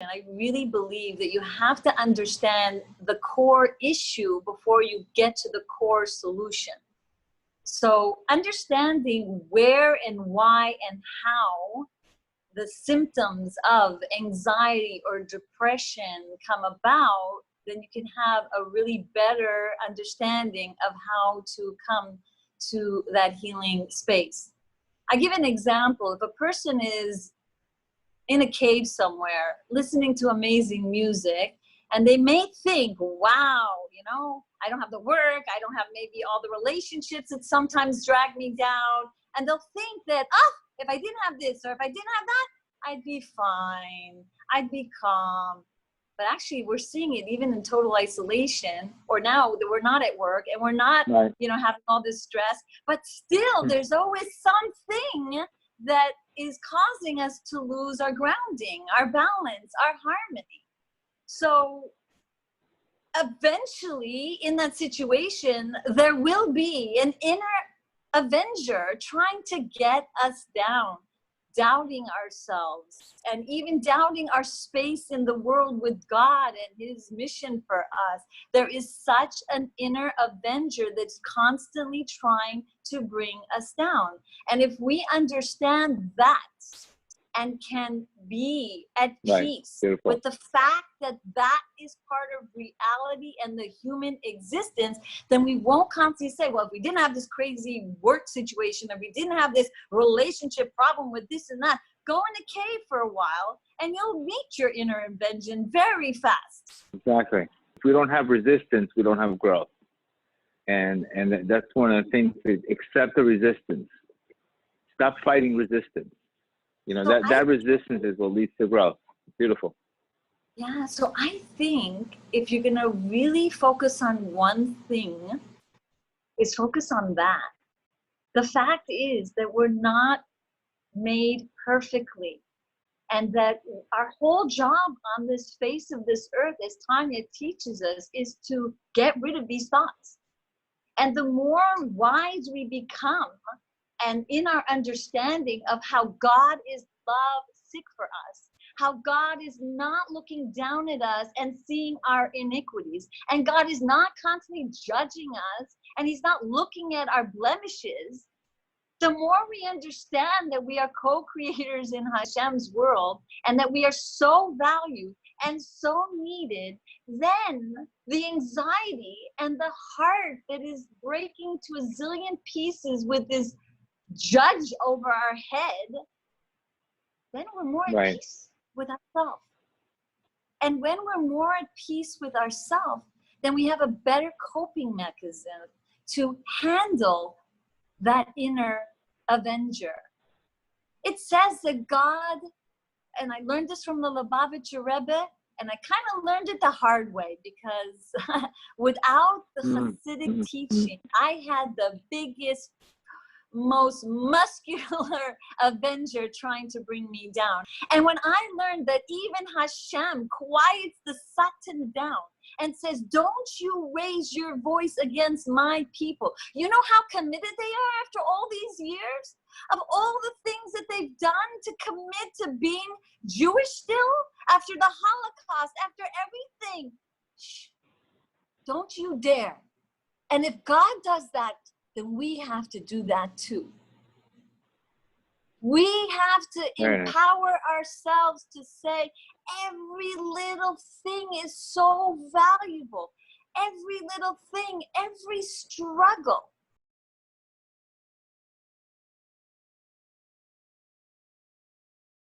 And I really believe that you have to understand the core issue before you get to the core solution. So understanding where and why and how the symptoms of anxiety or depression come about, then you can have a really better understanding of how to come to that healing space. I give an example. If a person is in a cave somewhere listening to amazing music, and they may think, wow, you know, I don't have the work, I don't have maybe all the relationships that sometimes drag me down, and they'll think that, oh, if I didn't have this or if I didn't have that, I'd be fine, I'd be calm. But actually, we're seeing it even in total isolation, or now that we're not at work and we're not, you know, having all this stress, but still there's always something that is causing us to lose our grounding, our balance, our harmony. So eventually in that situation, there will be an inner avenger trying to get us down, doubting ourselves, and even doubting our space in the world with God and his mission for us. There is such an inner avenger that's constantly trying to bring us down. And if we understand that and can be at peace with the fact that that is part of reality and the human existence, then we won't constantly say, well, if we didn't have this crazy work situation, or we didn't have this relationship problem with this and that, go in a cave for a while and you'll meet your inner invention very fast. Exactly. If we don't have resistance, we don't have growth. And that's one of the things, to accept the resistance. Stop fighting resistance. You know, so that resistance is what leads to growth. Beautiful. Yeah, so I think if you're going to really focus on one thing, is focus on that. The fact is that we're not made perfectly, and that our whole job on this face of this earth, as Tanya teaches us, is to get rid of these thoughts. And the more wise we become, and in our understanding of how God is love sick for us, how God is not looking down at us and seeing our iniquities, and God is not constantly judging us, and he's not looking at our blemishes, the more we understand that we are co-creators in Hashem's world, and that we are so valued and so needed, then the anxiety and the heart that is breaking to a zillion pieces with this judge over our head, then we're more at peace with ourselves. And when we're more at peace with ourselves, then we have a better coping mechanism to handle that inner avenger. It says that God, and I learned this from the Lubavitcher Rebbe, and I kind of learned it the hard way, because without the Hasidic teaching, I had the biggest, most muscular avenger trying to bring me down. And when I learned that even Hashem quiets the Satan down and says, don't you raise your voice against my people. You know how committed they are after all these years? Of all the things that they've done to commit to being Jewish still, after the Holocaust, after everything. Shh, don't you dare. And if God does that, then we have to do that too. We have to empower ourselves to say, every little thing is so valuable. Every little thing, every struggle